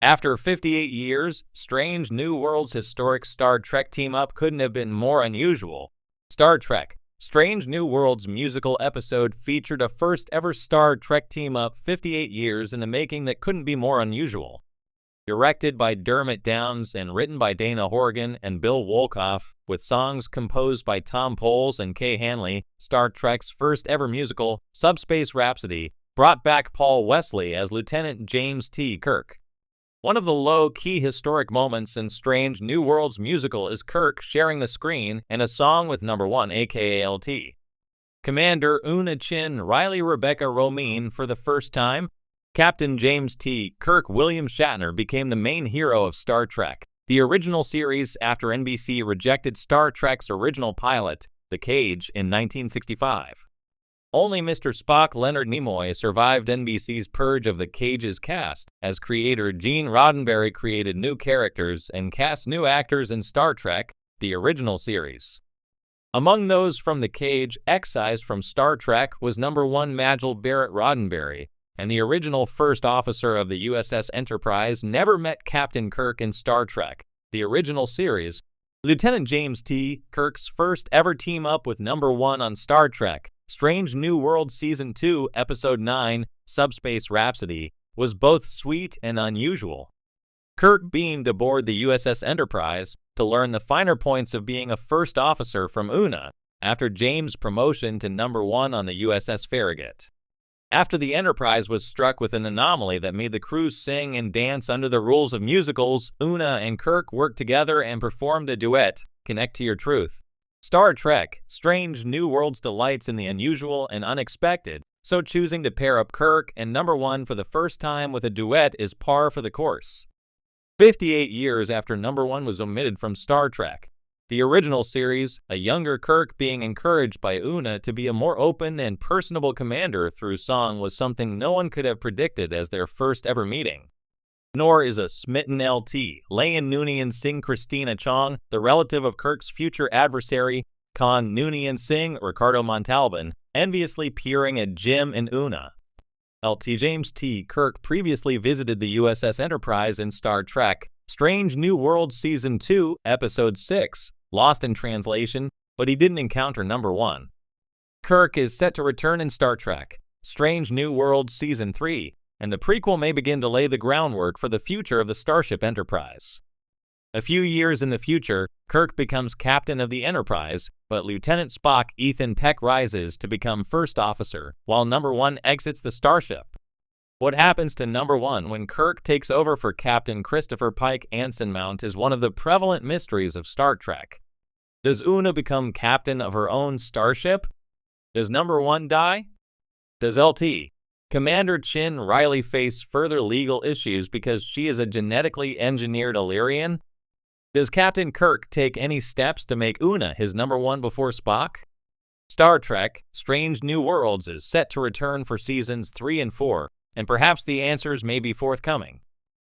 After 58 years, Strange New Worlds' historic Star Trek team-up couldn't have been more unusual. Star Trek Strange New Worlds musical episode featured a first-ever Star Trek team-up 58 years in the making that couldn't be more unusual. Directed by Dermot Downes and written by Dana Horgan and Bill Wolkoff, with songs composed by Tom Poles and Kay Hanley, Star Trek's first-ever musical, Subspace Rhapsody, brought back Paul Wesley as Lieutenant James T. Kirk. One of the low-key historic moments in Strange New Worlds musical is Kirk sharing the screen and a song with number 1 aka LT. Commander Una Chin Riley Rebecca Romine for the first time, Captain James T. Kirk William Shatner became the main hero of Star Trek, the original series after NBC rejected Star Trek's original pilot, The Cage, in 1965. Only Mr. Spock Leonard Nimoy survived NBC's purge of The Cage's cast, as creator Gene Roddenberry created new characters and cast new actors in Star Trek, the original series. Among those from The Cage excised from Star Trek was number 1 Majel Barrett Roddenberry, and the original first officer of the USS Enterprise never met Captain Kirk in Star Trek, the original series. Lieutenant James T. Kirk's first ever team-up with number 1 on Star Trek, Strange New Worlds Season 2, Episode 9, Subspace Rhapsody, was both sweet and unusual. Kirk beamed aboard the USS Enterprise to learn the finer points of being a first officer from Una, after James' promotion to number 1 on the USS Farragut. After the Enterprise was struck with an anomaly that made the crew sing and dance under the rules of musicals, Una and Kirk worked together and performed a duet, Connect to Your Truth. Star Trek Strange New Worlds delights in the unusual and unexpected, so choosing to pair up Kirk and number 1 for the first time with a duet is par for the course. 58 years after number 1 was omitted from Star Trek, the original series, a younger Kirk being encouraged by Una to be a more open and personable commander through song was something no one could have predicted as their first ever meeting. Nor is a smitten LT, Layan Noonien Singh Christina Chong, the relative of Kirk's future adversary, Khan Noonien Singh Ricardo Montalban, enviously peering at Jim and Una. LT James T. Kirk previously visited the USS Enterprise in Star Trek Strange New Worlds Season 2, Episode 6, Lost in Translation, but he didn't encounter number 1. Kirk is set to return in Star Trek Strange New Worlds Season 3, and the prequel may begin to lay the groundwork for the future of the Starship Enterprise. A few years in the future, Kirk becomes captain of the Enterprise, but Lieutenant Spock Ethan Peck rises to become first officer, while number 1 exits the starship. What happens to number 1 when Kirk takes over for Captain Christopher Pike Anson-Mount is one of the prevalent mysteries of Star Trek. Does Una become captain of her own starship? Does number 1 die? Does LT Commander Chin Riley face further legal issues because she is a genetically engineered Illyrian? Does Captain Kirk take any steps to make Una his number 1 before Spock? Star Trek Strange New Worlds is set to return for seasons 3 and 4, and perhaps the answers may be forthcoming.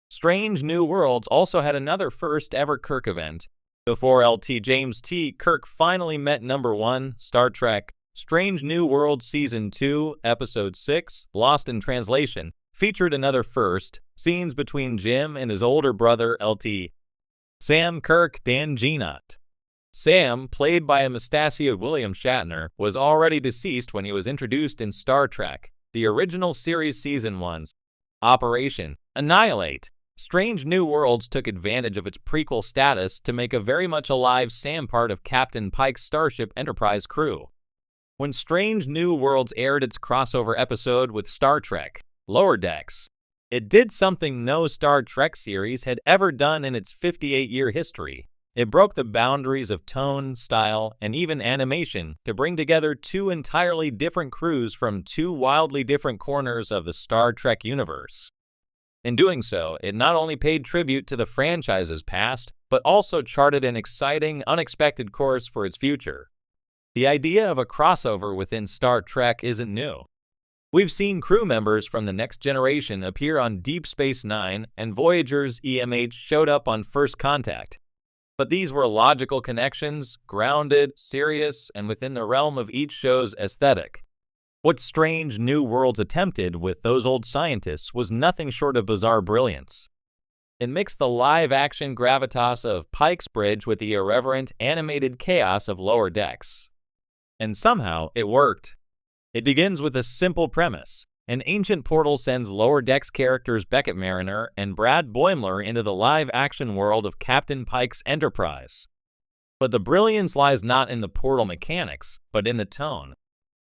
Strange New Worlds also had another first ever Kirk event. Before LT James T. Kirk finally met number 1, Star Trek Strange New Worlds Season 2, Episode 6, Lost in Translation, featured another first, scenes between Jim and his older brother, LT. Sam Kirk Dan Jean-luc. Sam, played by a mustachioed William Shatner, was already deceased when he was introduced in Star Trek, the original series Season 1's Operation Annihilate. Strange New Worlds took advantage of its prequel status to make a very much alive Sam part of Captain Pike's Starship Enterprise crew. When Strange New Worlds aired its crossover episode with Star Trek Lower Decks, it did something no Star Trek series had ever done in its 58-year history. It broke the boundaries of tone, style, and even animation to bring together 2 entirely different crews from 2 wildly different corners of the Star Trek universe. In doing so, it not only paid tribute to the franchise's past, but also charted an exciting, unexpected course for its future. The idea of a crossover within Star Trek isn't new. We've seen crew members from the Next Generation appear on Deep Space Nine, and Voyager's EMH showed up on First Contact. But these were logical connections, grounded, serious, and within the realm of each show's aesthetic. What Strange New Worlds attempted with those old scientists was nothing short of bizarre brilliance. It mixed the live-action gravitas of Pike's Bridge with the irreverent, animated chaos of Lower Decks. And somehow, it worked. It begins with a simple premise. An ancient portal sends Lower Decks characters Beckett Mariner and Brad Boimler into the live-action world of Captain Pike's Enterprise. But the brilliance lies not in the portal mechanics, but in the tone.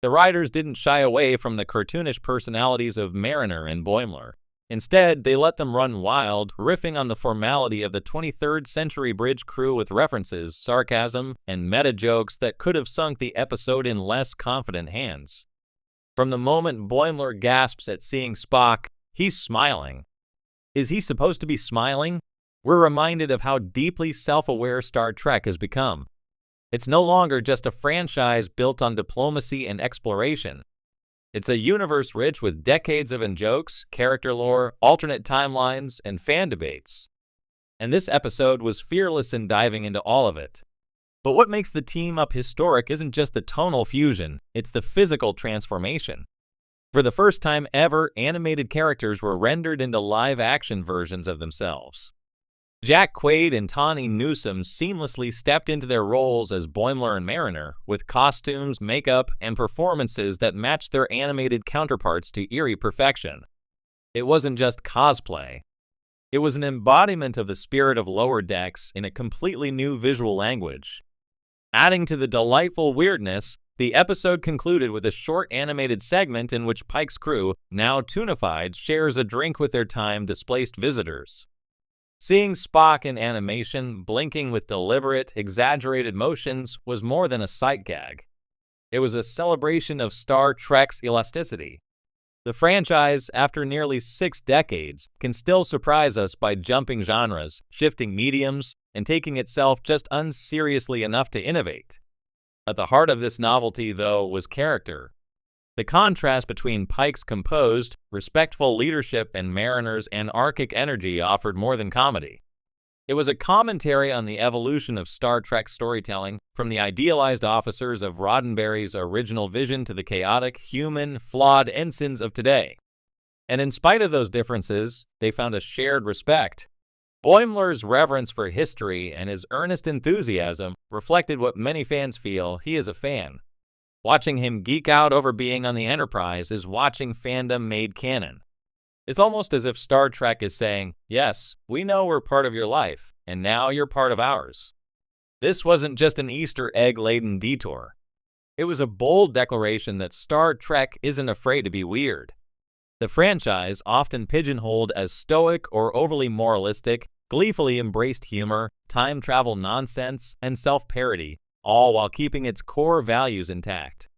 The writers didn't shy away from the cartoonish personalities of Mariner and Boimler. Instead, they let them run wild, riffing on the formality of the 23rd century bridge crew with references, sarcasm, and meta-jokes that could have sunk the episode in less confident hands. From the moment Boimler gasps at seeing Spock, he's smiling. Is he supposed to be smiling? We're reminded of how deeply self-aware Star Trek has become. It's no longer just a franchise built on diplomacy and exploration. It's a universe rich with decades of in-jokes, character lore, alternate timelines, and fan debates. And this episode was fearless in diving into all of it. But what makes the team-up historic isn't just the tonal fusion, it's the physical transformation. For the first time ever, animated characters were rendered into live-action versions of themselves. Jack Quaid and Tawny Newsome seamlessly stepped into their roles as Boimler and Mariner, with costumes, makeup, and performances that matched their animated counterparts to eerie perfection. It wasn't just cosplay. It was an embodiment of the spirit of Lower Decks in a completely new visual language. Adding to the delightful weirdness, the episode concluded with a short animated segment in which Pike's crew, now tunified, shares a drink with their time-displaced visitors. Seeing Spock in animation, blinking with deliberate, exaggerated motions, was more than a sight gag. It was a celebration of Star Trek's elasticity. The franchise, after nearly 6 decades, can still surprise us by jumping genres, shifting mediums, and taking itself just unseriously enough to innovate. At the heart of this novelty, though, was character. The contrast between Pike's composed, respectful leadership and Mariner's anarchic energy offered more than comedy. It was a commentary on the evolution of Star Trek storytelling, from the idealized officers of Roddenberry's original vision to the chaotic, human, flawed ensigns of today. And in spite of those differences, they found a shared respect. Boimler's reverence for history and his earnest enthusiasm reflected what many fans feel: he is a fan. Watching him geek out over being on the Enterprise is watching fandom made canon. It's almost as if Star Trek is saying, yes, we know we're part of your life, and now you're part of ours. This wasn't just an Easter egg-laden detour. It was a bold declaration that Star Trek isn't afraid to be weird. The franchise, often pigeonholed as stoic or overly moralistic, gleefully embraced humor, time travel nonsense, and self-parody, all while keeping its core values intact.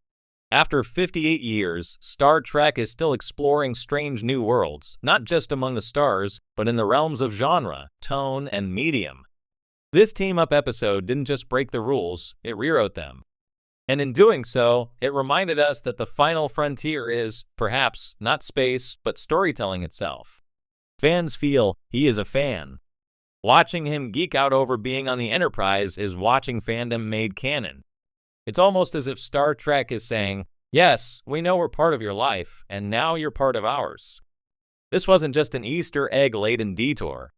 After 58 years, Star Trek is still exploring strange new worlds, not just among the stars, but in the realms of genre, tone, and medium. This team-up episode didn't just break the rules, it rewrote them. And in doing so, it reminded us that the final frontier is, perhaps, not space, but storytelling itself. Fans feel he is a fan. Watching him geek out over being on the Enterprise is watching fandom made canon. It's almost as if Star Trek is saying, yes, we know we're part of your life, and now you're part of ours. This wasn't just an Easter egg-laden detour.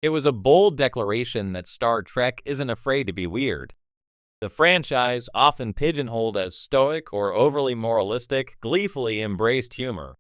It was a bold declaration that Star Trek isn't afraid to be weird. The franchise, often pigeonholed as stoic or overly moralistic, gleefully embraced humor,